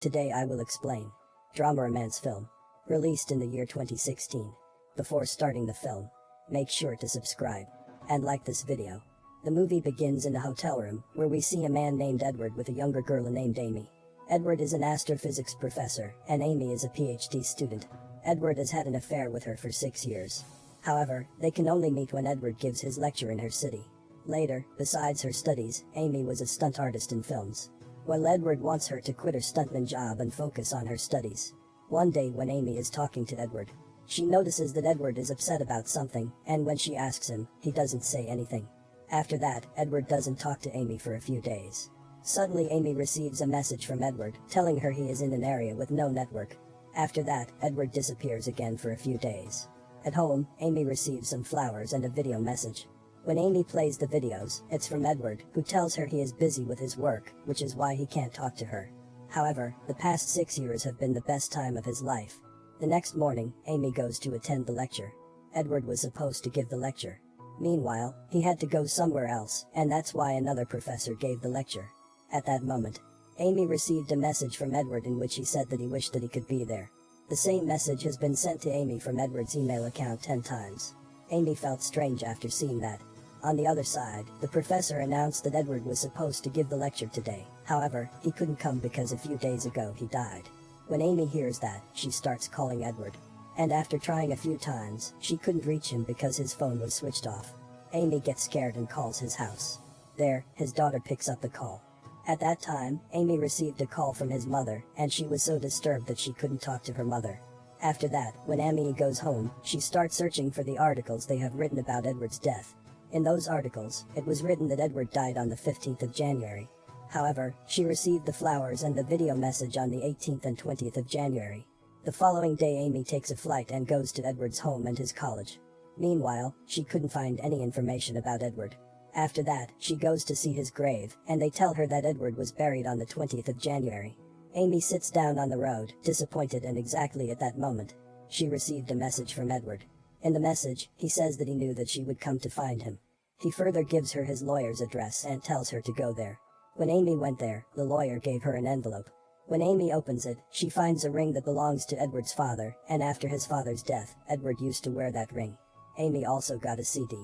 Today I will explain drama romance film released in the year 2016. Before starting the film, make sure to subscribe and like this video. The movie begins in a hotel room where we see a man named Edward with a younger girl named Amy. Edward is an astrophysics professor and Amy is a PhD student. Edward has had an affair with her for 6 years. However, they can only meet when Edward gives his lecture in her city. Later, besides her studies, Amy was a stunt artist in films. Well, Edward wants her to quit her stuntman job and focus on her studies. One day when Amy is talking to Edward, she notices that Edward is upset about something, and when she asks him, he doesn't say anything. After that, Edward doesn't talk to Amy for a few days. Suddenly Amy receives a message from Edward, telling her he is in an area with no network. After that, Edward disappears again for a few days. At home, Amy receives some flowers and a video message. When Amy plays the videos, it's from Edward, who tells her he is busy with his work, which is why he can't talk to her. However, the past 6 years have been the best time of his life. The next morning, Amy goes to attend the lecture. Edward was supposed to give the lecture. Meanwhile, he had to go somewhere else, and that's why another professor gave the lecture. At that moment, Amy received a message from Edward in which he said that he wished that he could be there. The same message has been sent to Amy from Edward's email account 10 times. Amy felt strange after seeing that. On the other side, the professor announced that Edward was supposed to give the lecture today. However, he couldn't come because a few days ago he died. When Amy hears that, she starts calling Edward. And after trying a few times, she couldn't reach him because his phone was switched off. Amy gets scared and calls his house. There, his daughter picks up the call. At that time, Amy received a call from his mother, and she was so disturbed that she couldn't talk to her mother. After that, when Amy goes home, she starts searching for the articles they have written about Edward's death. In those articles, it was written that Edward died on the 15th of January. However, she received the flowers and the video message on the 18th and 20th of January. The following day Amy takes a flight and goes to Edward's home and his college. Meanwhile, she couldn't find any information about Edward. After that, she goes to see his grave, and they tell her that Edward was buried on the 20th of January. Amy sits down on the road, disappointed, and exactly at that moment, she received a message from Edward. In the message, he says that he knew that she would come to find him. He further gives her his lawyer's address and tells her to go there. When Amy went there, the lawyer gave her an envelope. When Amy opens it, she finds a ring that belongs to Edward's father, and after his father's death, Edward used to wear that ring. Amy also got a CD.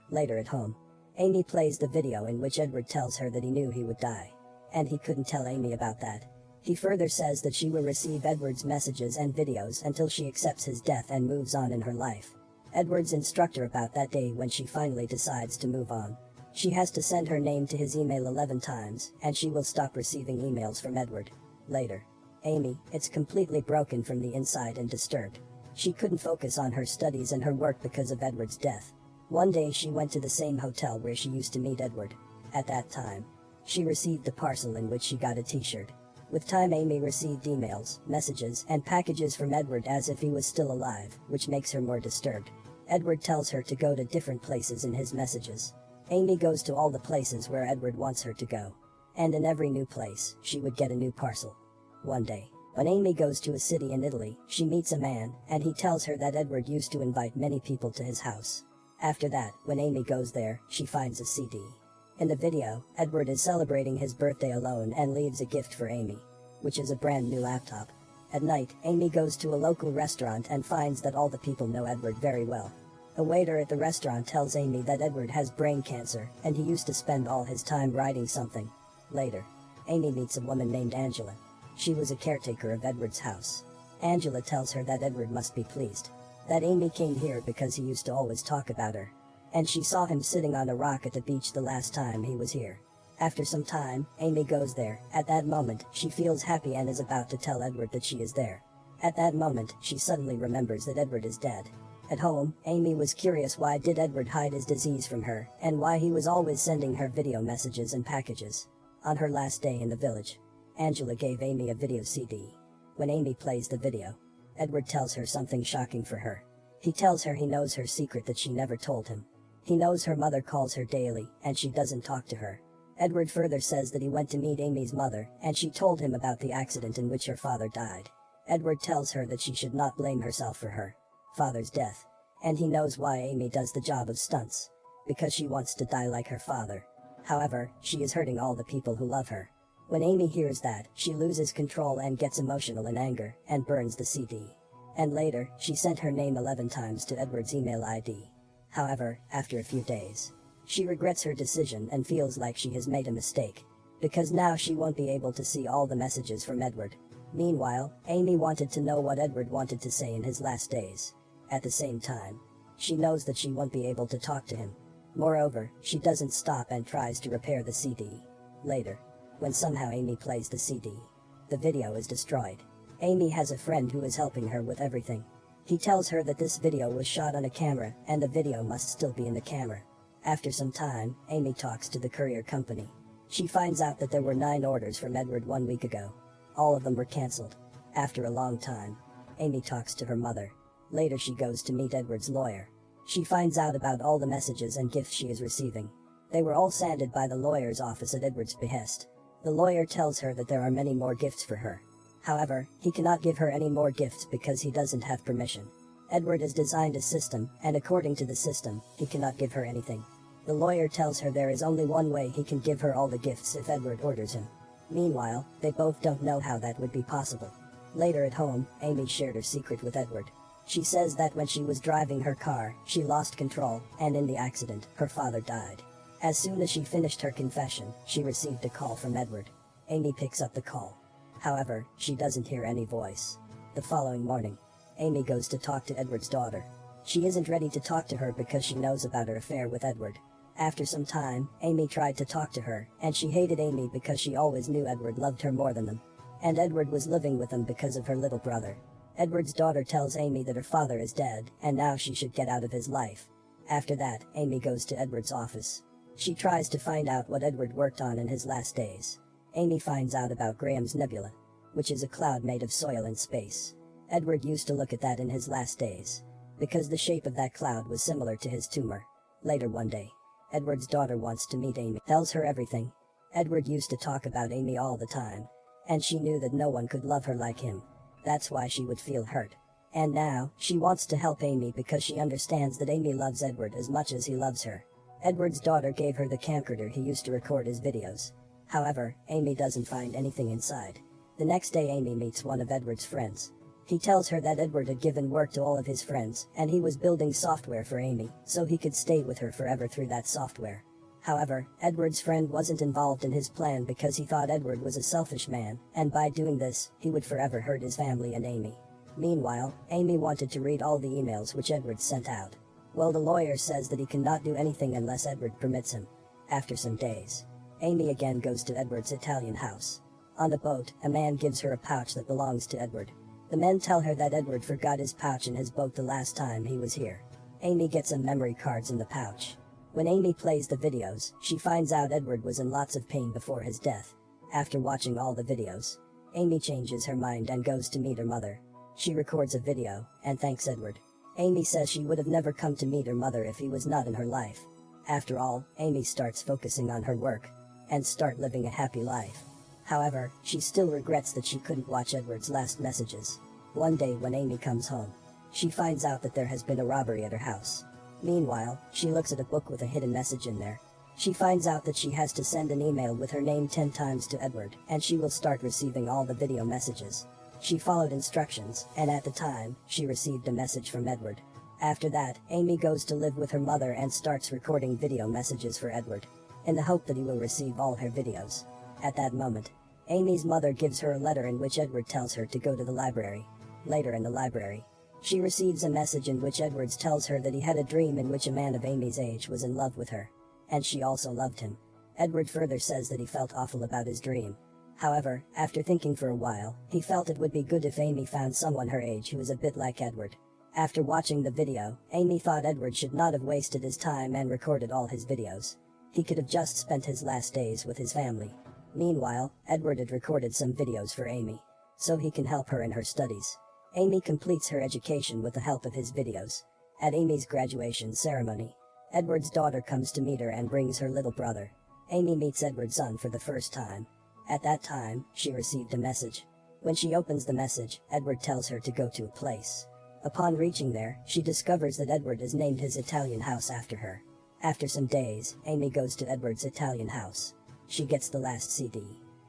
Later at home, Amy plays the video in which Edward tells her that he knew he would die. And he couldn't tell Amy about that. He further says that she will receive Edward's messages and videos until she accepts his death and moves on in her life. Edward's instructor about that day when she finally decides to move on. She has to send her name to his email 11 times, and she will stop receiving emails from Edward. Later, Amy, it's completely broken from the inside and disturbed. She couldn't focus on her studies and her work because of Edward's death. One day she went to the same hotel where she used to meet Edward. At that time, she received a parcel in which she got a t-shirt. With time Amy received emails, messages, and packages from Edward as if he was still alive, which makes her more disturbed. Edward tells her to go to different places in his messages. Amy goes to all the places where Edward wants her to go. And in every new place, she would get a new parcel. One day, when Amy goes to a city in Italy, she meets a man, and he tells her that Edward used to invite many people to his house. After that, when Amy goes there, she finds a CD. In the video, Edward is celebrating his birthday alone and leaves a gift for Amy, which is a brand new laptop. At night, Amy goes to a local restaurant and finds that all the people know Edward very well. A waiter at the restaurant tells Amy that Edward has brain cancer and he used to spend all his time writing something. Later, Amy meets a woman named Angela. She was a caretaker of Edward's house. Angela tells her that Edward must be pleased that Amy came here because he used to always talk about her. And she saw him sitting on a rock at the beach the last time he was here. After some time, Amy goes there. At that moment, she feels happy and is about to tell Edward that she is there. At that moment, she suddenly remembers that Edward is dead. At home, Amy was curious why did Edward hide his disease from her, and why he was always sending her video messages and packages. On her last day in the village, Angela gave Amy a video CD. When Amy plays the video, Edward tells her something shocking for her. He tells her he knows her secret that she never told him. He knows her mother calls her daily, and she doesn't talk to her. Edward further says that he went to meet Amy's mother, and she told him about the accident in which her father died. Edward tells her that she should not blame herself for her father's death. And he knows why Amy does the job of stunts. Because she wants to die like her father. However, she is hurting all the people who love her. When Amy hears that, she loses control and gets emotional in anger, and burns the CD. And later, she sent her name 11 times to Edward's email ID. However, after a few days, she regrets her decision and feels like she has made a mistake, because now she won't be able to see all the messages from Edward. Meanwhile, Amy wanted to know what Edward wanted to say in his last days. At the same time, she knows that she won't be able to talk to him. Moreover, she doesn't stop and tries to repair the CD. Later, when somehow Amy plays the CD, the video is destroyed. Amy has a friend who is helping her with everything. He tells her that this video was shot on a camera and the video must still be in the camera. After some time, Amy talks to the courier company. She finds out that there were 9 orders from Edward 1 week ago. All of them were cancelled. After a long time, Amy talks to her mother. Later she goes to meet Edward's lawyer. She finds out about all the messages and gifts she is receiving. They were all sanded by the lawyer's office at Edward's behest. The lawyer tells her that there are many more gifts for her. However, he cannot give her any more gifts because he doesn't have permission. Edward has designed a system, and according to the system, he cannot give her anything. The lawyer tells her there is only one way he can give her all the gifts if Edward orders him. Meanwhile, they both don't know how that would be possible. Later at home, Amy shared her secret with Edward. She says that when she was driving her car, she lost control, and in the accident, her father died. As soon as she finished her confession, she received a call from Edward. Amy picks up the call. However, she doesn't hear any voice. The following morning, Amy goes to talk to Edward's daughter. She isn't ready to talk to her because she knows about her affair with Edward. After some time, Amy tried to talk to her, and she hated Amy because she always knew Edward loved her more than them. And Edward was living with them because of her little brother. Edward's daughter tells Amy that her father is dead, and now she should get out of his life. After that, Amy goes to Edward's office. She tries to find out what Edward worked on in his last days. Amy finds out about Graham's Nebula, which is a cloud made of soil and space. Edward used to look at that in his last days, because the shape of that cloud was similar to his tumor. Later one day, Edward's daughter wants to meet Amy, tells her everything. Edward used to talk about Amy all the time, and she knew that no one could love her like him. That's why she would feel hurt. And now, she wants to help Amy because she understands that Amy loves Edward as much as he loves her. Edward's daughter gave her the camcorder he used to record his videos. However, Amy doesn't find anything inside. The next day Amy meets one of Edward's friends. He tells her that Edward had given work to all of his friends, and he was building software for Amy, so he could stay with her forever through that software. However, Edward's friend wasn't involved in his plan because he thought Edward was a selfish man, and by doing this, he would forever hurt his family and Amy. Meanwhile, Amy wanted to read all the emails which Edward sent out. Well, the lawyer says that he cannot do anything unless Edward permits him. After some days, Amy again goes to Edward's Italian house. On the boat, a man gives her a pouch that belongs to Edward. The men tell her that Edward forgot his pouch in his boat the last time he was here. Amy gets some memory cards in the pouch. When Amy plays the videos, she finds out Edward was in lots of pain before his death. After watching all the videos, Amy changes her mind and goes to meet her mother. She records a video, and thanks Edward. Amy says she would have never come to meet her mother if he was not in her life. After all, Amy starts focusing on her work, and start living a happy life. However, she still regrets that she couldn't watch Edward's last messages. One day when Amy comes home, she finds out that there has been a robbery at her house. Meanwhile, she looks at a book with a hidden message in there. She finds out that she has to send an email with her name 10 times to Edward, and she will start receiving all the video messages. She followed instructions, and at the time, she received a message from Edward. After that, Amy goes to live with her mother and starts recording video messages for Edward, in the hope that he will receive all her videos. At that moment, Amy's mother gives her a letter in which Edward tells her to go to the library. Later in the library, she receives a message in which Edward tells her that he had a dream in which a man of Amy's age was in love with her, and she also loved him. Edward further says that he felt awful about his dream. However, after thinking for a while, he felt it would be good if Amy found someone her age who was a bit like Edward. After watching the video, Amy thought Edward should not have wasted his time and recorded all his videos. He could have just spent his last days with his family. Meanwhile, Edward had recorded some videos for Amy, so he can help her in her studies. Amy completes her education with the help of his videos. At Amy's graduation ceremony, Edward's daughter comes to meet her and brings her little brother. Amy meets Edward's son for the first time. At that time, she received a message. When she opens the message, Edward tells her to go to a place. Upon reaching there, she discovers that Edward has named his Italian house after her. After some days, Amy goes to Edward's Italian house. She gets the last CD.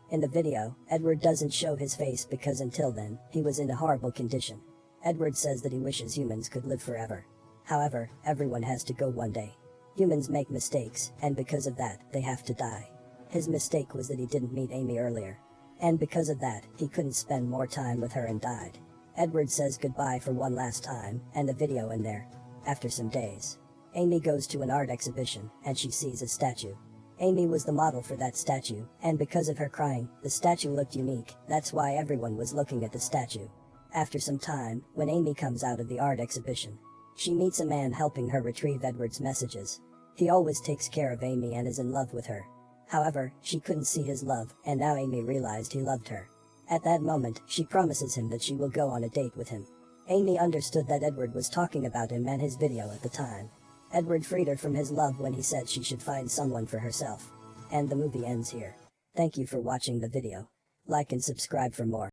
In the video, Edward doesn't show his face because until then, he was in a horrible condition. Edward says that he wishes humans could live forever. However, everyone has to go one day. Humans make mistakes, and because of that, they have to die. His mistake was that he didn't meet Amy earlier. And because of that, he couldn't spend more time with her and died. Edward says goodbye for one last time, and the video in there. After some days, Amy goes to an art exhibition, and she sees a statue. Amy was the model for that statue, and because of her crying, the statue looked unique. That's why everyone was looking at the statue. After some time, when Amy comes out of the art exhibition, she meets a man helping her retrieve Edward's messages. He always takes care of Amy and is in love with her. However, she couldn't see his love, and now Amy realized he loved her. At that moment, she promises him that she will go on a date with him. Amy understood that Edward was talking about him and his video at the time. Edward freed her from his love when he said she should find someone for herself. And the movie ends here. Thank you for watching the video. Like and subscribe for more.